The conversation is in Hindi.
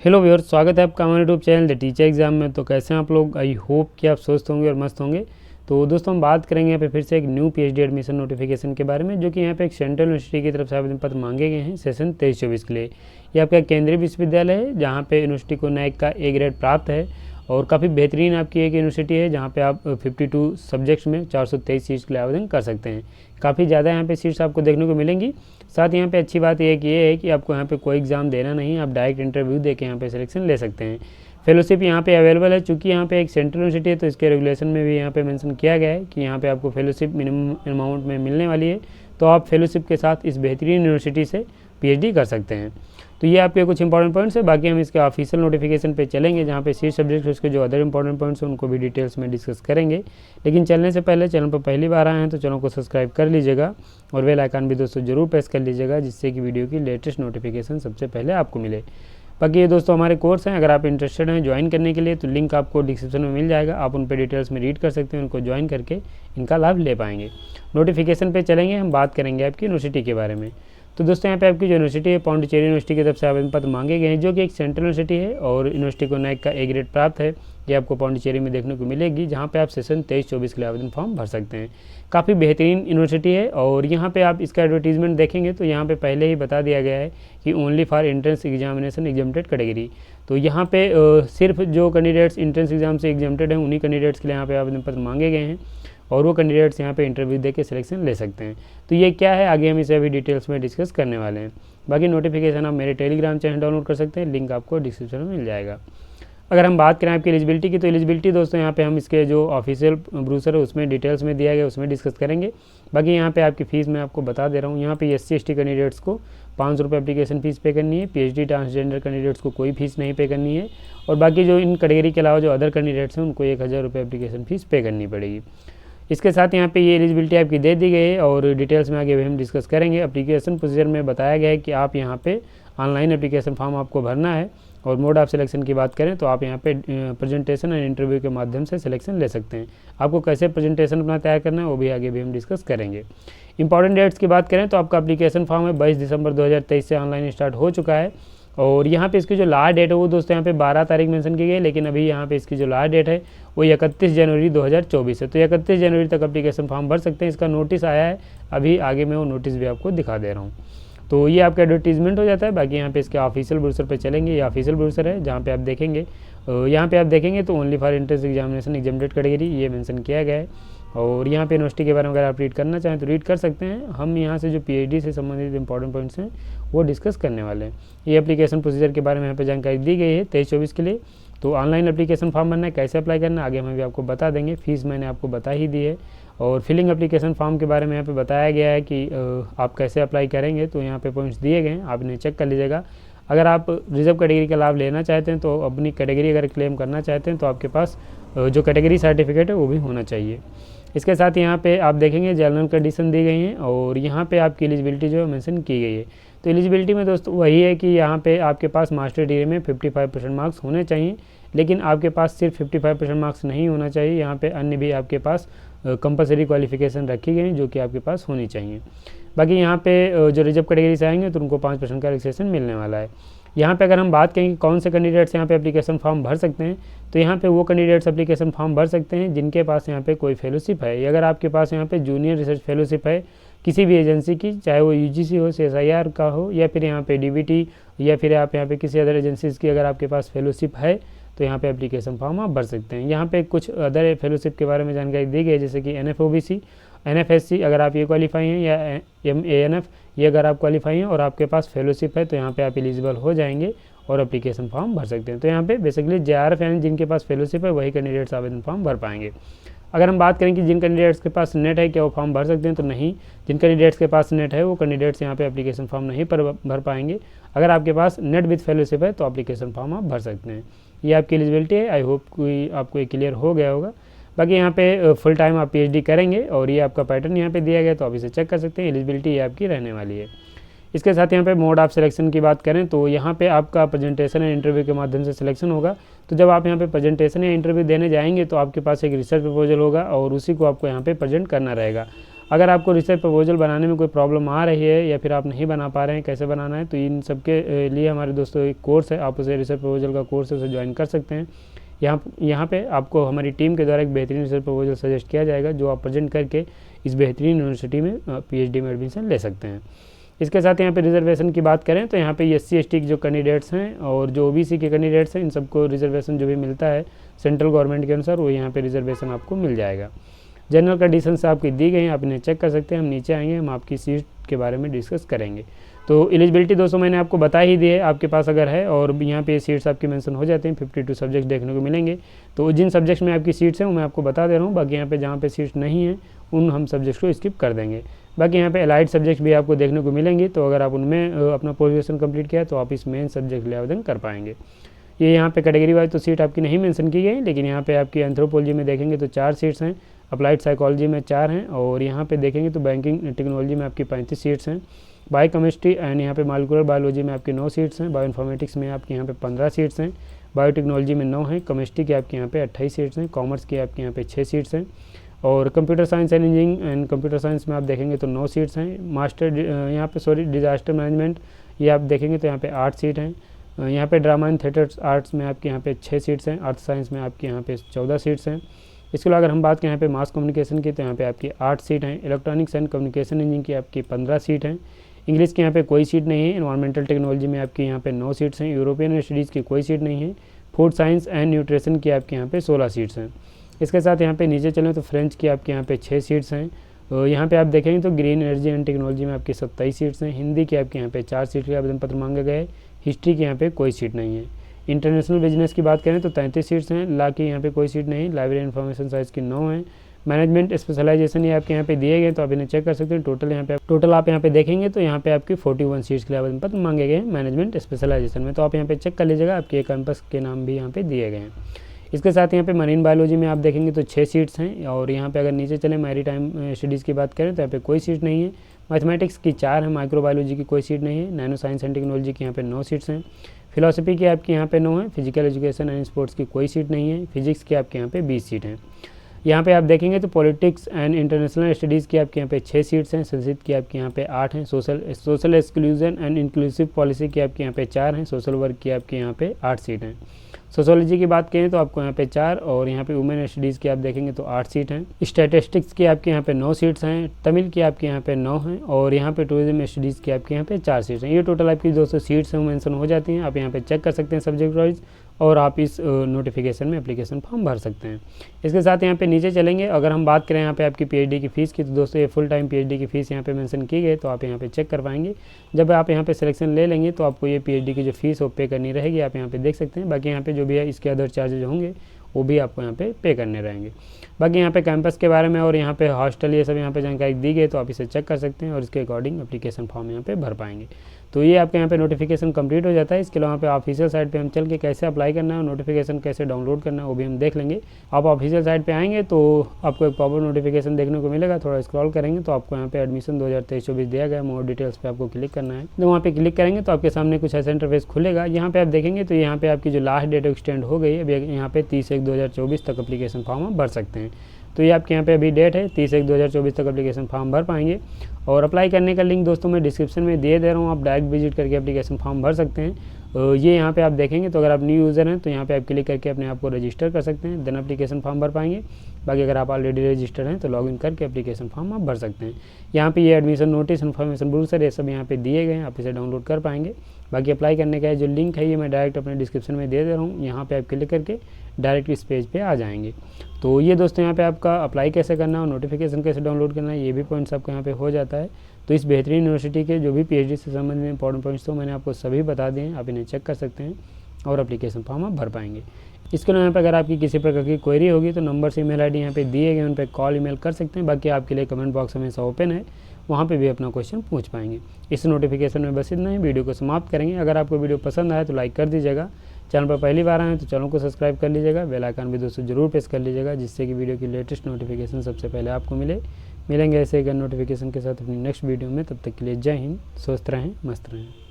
हेलो व्यूअर्स, स्वागत है आपका हमारे YouTube channel the teacher exam में। तो कैसे हैं आप लोग? आई होप कि आप स्वस्थ होंगे और मस्त होंगे। तो दोस्तों हम बात करेंगे यहाँ पे फिर से एक न्यू पीएचडी एडमिशन नोटिफिकेशन के बारे में, जो कि यहाँ पे एक सेंट्रल यूनिवर्सिटी की तरफ से आवेदन पत्र मांगे गए हैं सेशन 23-24 के लिए। ये आपका केंद्रीय विश्वविद्यालय है जहाँ पे यूनिवर्सिटी को नैक का ए ग्रेड प्राप्त है और काफ़ी बेहतरीन आपकी एक यूनिवर्सिटी है जहाँ पे आप 52 सब्जेक्ट्स में 423 सीट्स के लिए आवेदन कर सकते हैं। काफ़ी ज़्यादा यहाँ पे सीट्स आपको देखने को मिलेंगी। साथ यहाँ पे अच्छी बात ये है कि आपको यहाँ पे कोई एग्ज़ाम देना नहीं, आप डायरेक्ट इंटरव्यू दे के यहाँ पे सिलेक्शन ले सकते हैं। फेलोशिप यहाँ पे अवेलेबल है। चूँकि यहाँ पे एक सेंट्रल यूनिवर्सिटी है तो इसके रेगुलेशन में भी यहाँ पे मेंशन किया गया है कि यहाँ पे आपको फेलोशिप मिनिमम अमाउंट में मिलने वाली है, तो आप फेलोशिप के साथ इस बेहतरीन यूनिवर्सिटी से पीएचडी कर सकते हैं। तो ये आपके कुछ इंपॉर्टेंट पॉइंट्स है। बाकी हम इसके ऑफिशियल नोटिफिकेशन पे चलेंगे जहाँ पे सीट सब्जेक्ट उसके जो अदर इंपॉर्टेंट पॉइंट्स हैं उनको भी डिटेल्स में डिस्कस करेंगे। लेकिन चलने से पहले चैनल पर पहली बार आए हैं तो चैनल को सब्सक्राइब कर लीजिएगा और बेल आइकन भी दोस्तों जरूर प्रेस कर लीजिएगा, जिससे कि वीडियो की लेटेस्ट नोटिफिकेशन सबसे पहले आपको मिले। बाकी ये दोस्तों हमारे कोर्स हैं, अगर आप इंटरेस्टेड हैं ज्वाइन करने के लिए तो लिंक आपको डिस्क्रिप्शन में मिल जाएगा। आप उन पर डिटेल्स में रीड कर सकते हैं, उनको ज्वाइन करके इनका लाभ ले पाएंगे। नोटिफिकेशन पे चलेंगे, हम बात करेंगे आपकी यूनिवर्सिटी के बारे में। तो दोस्तों यहाँ पे आपकी जो यूनिवर्सिटी है पौंडीचेरी यूनिवर्सिटी की तरफ से आवेदन पत्र मांगे गए हैं, जो कि एक सेंट्रल यूनिवर्सिटी है और यूनिवर्सिटी को नैक का ए ग्रेड प्राप्त है। ये आपको पौंडीचेरी में देखने को मिलेगी, जहाँ पे आप सेशन 23-24 के लिए आवेदन फॉर्म भर सकते हैं। काफ़ी बेहतरीन यूनिवर्सिटी है और यहाँ पे आप इसका एडवर्टीजमेंट देखेंगे तो यहाँ पे पहले ही बता दिया गया है कि only for entrance examination exempted category. तो यहाँ पे सिर्फ जो कैंडिडेट्स एंट्रेंस एग्जाम से एग्जाम्प्टेड हैं उन्हीं कैंडिडेट्स के लिए यहाँ पे आवेदन पत्र मांगे गए हैं और वो कैंडिडेट्स यहाँ पे इंटरव्यू दे के सिलेक्शन ले सकते हैं। तो ये क्या है, आगे हम इसे अभी डिटेल्स में डिस्कस करने वाले हैं। बाकी नोटिफिकेशन आप मेरे टेलीग्राम चैनल डाउनलोड कर सकते हैं, लिंक आपको डिस्क्रिप्शन में मिल जाएगा। अगर हम बात करें आपकी एलिजिबिलिटी की, तो एलिजिबिलिटी दोस्तों यहाँ पे हम इसके जो ऑफिशियल ब्रूसर है उसमें डिटेल्स में दिया गया उसमें डिस्कस करेंगे। बाकी यहाँ पे आपकी फ़ीस मैं आपको बता दे रहा हूँ। यहाँ पे SC/ST कैंडिडेट्स को 500 रुपये एप्लीकेशन फ़ीस पे करनी है। PhD ट्रांसजेंडर कैंडिडेट्स को कोई फ़ीस नहीं पे करनी है और बाकी जो इन कैटेगरी के अलावा जो अदर कैंडिडेट्स हैं उनको 1000 रुपये एप्लीकेशन फ़ीस पे करनी पड़ेगी। इसके साथ यहाँ पे ये एलिजिबिलिटी आपकी दे दी गई है और डिटेल्स में आगे भी हम डिस्कस करेंगे। एप्लीकेशन प्रोसीजर में बताया गया है कि आप यहाँ पे ऑनलाइन एप्लीकेशन फॉर्म आपको भरना है और मोड ऑफ सिलेक्शन की बात करें तो आप यहाँ पे प्रेजेंटेशन एंड इंटरव्यू के माध्यम से सिलेक्शन ले सकते हैं। आपको कैसे प्रेजेंटेशन अपना तैयार करना है वो भी आगे भी हम डिस्कस करेंगे। इंपॉर्टेंट डेट्स की बात करें तो आपका एप्लीकेशन फॉर्म है 22 दिसंबर 2023 से ऑनलाइन स्टार्ट हो चुका है और यहाँ पे इसकी जो लास्ट डेट है वो दोस्तों यहाँ पे 12 तारीख मेंशन की गई है, लेकिन अभी यहाँ पे इसकी जो लास्ट डेट है वो 31 जनवरी 2024 है। तो 31 जनवरी तक एप्लीकेशन फॉर्म भर सकते हैं। इसका नोटिस आया है, अभी आगे मैं वो नोटिस भी आपको दिखा दे रहा हूँ। तो ये आपका एडवर्टीजमेंट हो जाता है। बाकी यहाँ पे इसके ऑफिशियल ब्रोशर पे चलेंगे। ये ऑफिशियल ब्रोशर है जहाँ पे आप देखेंगे, यहाँ पे आप देखेंगे तो only for entrance examination exempted category ये मेंशन किया गया है। और यहाँ पे यूनिवर्सिटी के बारे में अगर आप रीड करना चाहें तो रीड कर सकते हैं। हम यहाँ से जो PhD से संबंधित इंपॉर्टेंट पॉइंट्स हैं वो डिस्कस करने वाले हैं। ये एप्लीकेशन प्रोसीजर के बारे में यहाँ पे जानकारी दी गई है 23-24 के लिए। तो ऑनलाइन एप्लीकेशन फॉर्म भरना है, कैसे अप्लाई करना है आगे हम भी आपको बता देंगे। फीस मैंने आपको बता ही दी है और फिलिंग एप्लीकेशन फॉर्म के बारे में यहाँ पे बताया गया है कि आप कैसे अप्लाई करेंगे। तो यहाँ पे पॉइंट्स दिए गए हैं, आप इन्हें चेक कर लीजिएगा। अगर आप रिजर्व कैटेगरी का लाभ लेना चाहते हैं तो अपनी कैटेगरी अगर क्लेम करना चाहते हैं तो आपके पास जो कैटेगरी सर्टिफिकेट है वो भी होना चाहिए। इसके साथ यहाँ पे आप देखेंगे जनरल कंडीशन दी गई हैं और यहाँ पे आपकी एलिजिबिलिटी जो है मेंशन की गई है। तो एलिजिबिलिटी में दोस्तों वही है कि यहाँ पे आपके पास मास्टर डिग्री में 55% मार्क्स होने चाहिए, लेकिन आपके पास सिर्फ 55% मार्क्स नहीं होना चाहिए। यहाँ पे अन्य भी आपके पास कंपलसरी क्वालिफिकेशन रखी गई जो कि आपके पास होनी चाहिए। बाकी यहाँ पे जो रिजर्व कैटेगरी से आएंगे तो उनको 5% का रिलैक्सेशन मिलने वाला है। यहाँ पे अगर हम बात करें कि कौन से कैंडिडेट्स यहाँ पे एप्लीकेशन फॉर्म भर सकते हैं, तो यहाँ पे वो कैंडिडेट्स एप्लीकेशन फॉर्म भर सकते हैं जिनके पास यहाँ पे कोई फेलोशिप है। अगर आपके पास यहाँ पे जूनियर रिसर्च फेलोशिप है किसी भी एजेंसी की, चाहे वो UGC हो, CSIR का हो या फिर यहाँ पे DBT या फिर आप यहाँ पे किसी अदर एजेंसीज़ की अगर आपके पास फेलोशिप है तो यहाँ पे एप्लीकेशन फॉर्म आप भर सकते हैं। यहाँ पे कुछ अदर फेलोशिप के बारे में जानकारी दी गई है, जैसे कि NF-OBC, NF-SC अगर आप ये क्वालिफाई हैं या MANF ये अगर आप क्वालिफाई हैं और आपके पास फेलोशिप है तो यहाँ पे आप एलिजिबल हो जाएंगे और एप्लीकेशन फॉर्म भर सकते हैं। तो यहाँ पे बेसिकली JRF यानी जिनके पास फेलोशिप है वही कैंडिडेट्स आवेदन फॉर्म भर पाएंगे। अगर हम बात करें कि जिन कैंडिडेट्स के पास नेट है क्या वो फॉर्म भर सकते हैं, तो नहीं, जिन कैंडिडेट्स के पास नेट है वो कैंडिडेट्स यहाँ पे एप्लीकेशन फॉर्म नहीं भर पाएंगे। अगर आपके पास नेट विद फेलोशिप है तो एप्लीकेशन फॉर्म आप भर सकते हैं। ये आपकी एलिजिबिलिटी है। आई होप कोई आपको ये क्लियर हो गया होगा। बाकी यहाँ पे फुल टाइम आप PhD करेंगे और ये आपका पैटर्न यहाँ पे दिया गया तो आप इसे चेक कर सकते हैं। एलिजिबिलिटी ये आपकी रहने वाली है। इसके साथ यहाँ पे मोड ऑफ सिलेक्शन की बात करें तो यहाँ पे आपका प्रेजेंटेशन या इंटरव्यू के माध्यम से सिलेक्शन होगा। तो जब आप यहाँ पे प्रेजेंटेशन या इंटरव्यू देने जाएंगे तो आपके पास एक रिसर्च प्रपोजल होगा और उसी को आपको यहाँ पे प्रेजेंट करना रहेगा। अगर आपको रिसर्च प्रपोजल बनाने में कोई प्रॉब्लम आ रही है या फिर आप नहीं बना पा रहे हैं, कैसे बनाना है, तो इन सब के लिए हमारे दोस्तों एक कोर्स है, आप उसे रिसर्च प्रपोजल का कोर्स है, उसे ज्वाइन कर सकते हैं। यहाँ पे आपको हमारी टीम के द्वारा एक बेहतरीन रिसर्च प्रपोजल सजेस्ट किया जाएगा, जो आप प्रेजेंट करके इस बेहतरीन यूनिवर्सिटी में PhD में एडमिशन ले सकते हैं। इसके साथ यहाँ पे रिजर्वेशन की बात करें तो यहाँ पे SC/ST के जो कैंडिडेट्स हैं और जो OBC के कैंडिडेट्स हैं, इन सबको रिजर्वेशन जो भी मिलता है सेंट्रल गवर्नमेंट के अनुसार, वो यहाँ पे रिजर्वेशन आपको मिल जाएगा। जनरल कंडीशन से आपकी दी गई हैं, आप इन्हें चेक कर सकते हैं। हम नीचे आएंगे, हम आपकी सीट के बारे में डिस्कस करेंगे। तो एलिजिबिलिटी दोस्तों मैंने आपको बता ही दी है, आपके पास अगर है और यहाँ पे सीट्स आपकी मेंशन हो जाते हैं, 52 सब्जेक्ट देखने को मिलेंगे। तो जिन सब्जेक्ट्स में आपकी सीट्स हैं वो मैं आपको बता दे रहा हूँ, बाकी यहाँ पे जहाँ पे सीट्स नहीं हैं उन हम सब्जेक्ट्स को स्किप कर देंगे। बाकी यहाँ पे अलाइड सब्जेक्ट भी आपको देखने को मिलेंगी, तो अगर आप उनमें अपना पोस्ट ग्रेजुएशन कंप्लीट किया तो आप इस मेन सब्जेक्ट के लिए आवेदन कर पाएंगे। ये यहाँ पे कैटेगरी वाइज तो सीट आपकी नहीं मेंशन की गई, लेकिन यहाँ पे आपकी एंथ्रोपोलॉजी में देखेंगे तो 4 सीट्स हैं, अप्लाइड साइकोलॉजी में 4 हैं, और यहाँ पे देखेंगे तो बैंकिंग टेक्नोलॉजी में आपकी 35 सीट्स हैं, बायोकेमिस्ट्री एंड यहाँ पे मॉलिक्यूलर बायोलॉजी में आपकी 9 सीट्स हैं, बायोइन्फॉर्मेटिक्स में आपके यहाँ पे 15 सीट्स हैं, बायोटेक्नोलॉजी में 9 हैं, केमिस्ट्री की आपके यहाँ पे 28 सीट्स हैं, कॉमर्स की आपके यहाँ पे 6 सीट्स हैं, और computer science and engineering and computer science में आप देखेंगे तो 9 सीट्स हैं। मास्टर यहाँ पे डिजास्टर मैनेजमेंट ये आप देखेंगे तो यहाँ पे 8 सीट हैं। यहाँ पे ड्रामा एंड थिएटर आर्ट्स में आपके यहाँ पे 6 सीट्स हैं, अर्थ साइंस में आपके यहाँ पे 14 सीट्स हैं। इसके अलावा अगर हम बात करें यहाँ पे मास कम्युनिकेशन की तो यहाँ पे आपकी 8 सीट हैं, इलेक्ट्रॉनिक्स एंड कम्युनिकेशन इंजीनियरिंग की आपकी 15 सीट हैं, इंग्लिश की यहाँ पे कोई सीट नहीं है, एनवायरमेंटल टेक्नोलॉजी में आपकी यहाँ पे 9 सीट्स हैं, यूरोपियन स्टडीज़ की कोई सीट नहीं है, फूड साइंस एंड न्यूट्रिशन की आपके यहाँ पे 16 सीट्स हैं। इसके साथ यहाँ पे नीचे चलें तो फ्रेंच की आपके यहाँ पे 6 सीट्स हैं। यहाँ पे आप देखेंगे तो ग्रीन एनर्जी एंड टेक्नोलॉजी में आपकी 27 सीट्स हैं, हिंदी के आपके यहाँ पे 4 सीट के आवेदन पत्र मांगे गए, हिस्ट्री के यहाँ पे कोई सीट नहीं है। इंटरनेशनल बिजनेस की बात करें तो 33 सीट्स हैं, लॉ की यहाँ पे कोई सीट नहीं, लाइब्रेरी इन्फॉर्मेशन साइंस की 9 है, मैनेजमेंट स्पेशलाइजेशन ये आपके यहाँ पे दिए गए, तो आप इन्हें चेक कर सकते हैं। टोटल आप यहाँ पे देखेंगे तो यहाँ पे आपकी 41 सीट्स के लिए आवेदन पत्र मांगे गए हैं मैनेजमेंट स्पेशलाइजेशन में, तो आप यहाँ पे चेक कर लीजिएगा, आपके कैंपस के नाम भी यहाँ पे दिए गए हैं। इसके साथ यहाँ पे मरीन बायोलॉजी में आप देखेंगे तो 6 सीट्स हैं, और यहाँ पे अगर नीचे चले मैरीटाइम स्टडीज़ की बात करें तो यहाँ पे कोई सीट नहीं है, मैथमेटिक्स की 4 है, माइक्रोबायोलॉजी की कोई सीट नहीं है, नैनो साइंस एंड टेक्नोलॉजी की यहाँ पे 9 सीट्स हैं, फिलोसफी की आपकी यहाँ पे 9 है, फिजिकल एजुकेशन एंड स्पोर्ट्स की कोई सीट नहीं है, फिजिक्स की आपके यहाँ पे 20 सीट हैं। यहाँ पे आप देखेंगे तो पॉलिटिक्स एंड इंटरनेशनल स्टडीज़ की आपके यहाँ पे 6 सीट्स हैं, संस्कृत की आपके यहाँ पे 8 हैं, social exclusion and inclusive policy की आपके यहाँ पे 4 हैं, सोशल वर्क की आपके यहाँ पे 8 सीट हैं। सोशोलॉजी की बात करें तो आपको यहाँ पे 4, और यहाँ पे वुमेन स्टडीज़ की आप देखेंगे तो 8 सीट हैं, स्टैटिस्टिक्स की आपके यहाँ पे 9 सीट्स हैं, तमिल की आपके यहाँ पे 9 हैं, और यहाँ पे टूरिज्म स्टडीज़ की आपके यहाँ पे 4 सीट्स हैं। ये टोटल आपकी 200 सीट्स हैं मेंशन हो जाती हैं, आप यहाँ पे चेक कर सकते हैं सब्जेक्ट वाइज, और आप इस नोटिफिकेशन में एप्लीकेशन फॉर्म भर सकते हैं। इसके साथ यहाँ पे नीचे चलेंगे, अगर हम बात करें यहाँ पे आपकी PhD की फ़ीस की, तो दोस्तों ये फुल टाइम PhD की फ़ीस यहाँ पे मेंशन की गई, तो आप यहाँ पे चेक कर पाएंगे। जब आप यहाँ पे सिलेक्शन ले लेंगे तो आपको ये PhD की जो फीस वो पे करनी रहेगी, आप यहाँ पे देख सकते हैं। बाकी यहाँ पे जो भी है इसके अदर चार्जेज होंगे वो भी आपको यहाँ पे करने रहेंगे। बाकी यहाँ पे कैंपस के बारे में और यहाँ पे हॉस्टल ये सब यहाँ पे जानकारी दी गई, तो आप इसे चेक कर सकते हैं और इसके अकॉर्डिंग एप्लीकेशन फॉर्म यहाँ पे भर पाएंगे। तो ये आपके यहाँ पे नोटिफिकेशन कंप्लीट हो जाता है। इसके अलावा यहाँ पे ऑफिशियल साइट पे हम चल के कैसे अप्लाई करना है और नोटिफिकेशन कैसे डाउनलोड करना है वो भी हम देख लेंगे। आप ऑफिशियल साइट पे आएंगे तो आपको एक प्रॉपर नोटिफिकेशन देखने को मिलेगा। थोड़ा स्क्रॉल करेंगे तो आपको यहाँ पे एडमिशन 2023-24 दिया गया, मोर डिटेल्स पे आपको क्लिक करना है। तो वहाँ पे क्लिक करेंगे तो आपके सामने कुछ ऐसा इंटरफेस खुलेगा। यहाँ पे आप देखेंगे तो यहाँ पे आपकी जो लास्ट डेट एक्सटेंड हो गई है, अभी यहाँ पे 30/1/2024 तक एप्लीकेशन फॉर्म आप भर सकते हैं। तो ये आपके यहाँ पे अभी डेट है, 30/1/2024 तक एप्लीकेशन फॉर्म भर पाएंगे। और अप्लाई करने का लिंक दोस्तों मैं डिस्क्रिप्शन में दे रहा हूँ, आप डायरेक्ट विजिट करके एप्लीकेशन फॉर्म भर सकते हैं। ये यहाँ पे आप देखेंगे तो अगर आप न्यू यूज़र हैं तो यहाँ पे आप क्लिक करके अपने आप को रजिस्टर कर सकते हैं, देन एप्लीकेशन फॉर्म भर पाएंगे। बाकी अगर आप ऑलरेडी रजिस्टर्ड हैं तो लॉगिन करके एप्लीकेशन फॉर्म आप भर सकते हैं। यहाँ पे ये एडमिशन नोटिस, इन्फॉर्मेशन ब्रोशर ये सब यहाँ पे दिए गए हैं, आप इसे डाउनलोड कर पाएंगे। बाकी अप्लाई करने का जो लिंक है ये मैं डायरेक्ट अपने डिस्क्रिप्शन में दे रहा हूँ, यहाँ पे आप क्लिक करके डायरेक्ट इस पेज पे आ जाएंगे। तो ये दोस्तों यहाँ पे आपका अप्लाई कैसे करना है और नोटिफिकेशन कैसे डाउनलोड करना है ये भी पॉइंट्स आपको यहाँ पे हो जाता है। तो इस बेहतरीन यूनिवर्सिटी के जो भी PhD से संबंधित इंपॉर्टेंट पॉइंट्स तो मैंने आपको सभी बता दिए हैं, आप इन्हें चेक कर सकते हैं और एप्लीकेशन फॉर्म आप भर पाएंगे। इसके अलावा यहाँ पे अगर आपकी किसी प्रकार की क्वेरी होगी तो नंबर से email ID यहाँ पे दिए गए, उन पर कॉल ईमेल कर सकते हैं। बाकी आपके लिए कमेंट बॉक्स हमेशा ओपन है, वहाँ पे भी अपना क्वेश्चन पूछ पाएंगे। इस नोटिफिकेशन में बस इतना ही, वीडियो को समाप्त करेंगे। अगर आपको वीडियो पसंद आए तो लाइक कर दीजिएगा, चैनल पर पहली बार आए तो चैनल को सब्सक्राइब कर लीजिएगा, बेल आइकन भी दोस्तों जरूर प्रेस कर लीजिएगा, जिससे कि वीडियो की लेटेस्ट नोटिफिकेशन सबसे पहले आपको मिलेंगे ऐसे एक नोटिफिकेशन के साथ अपनी नेक्स्ट वीडियो में। तब तक के लिए जय हिंद, स्वस्थ रहें, मस्त रहें।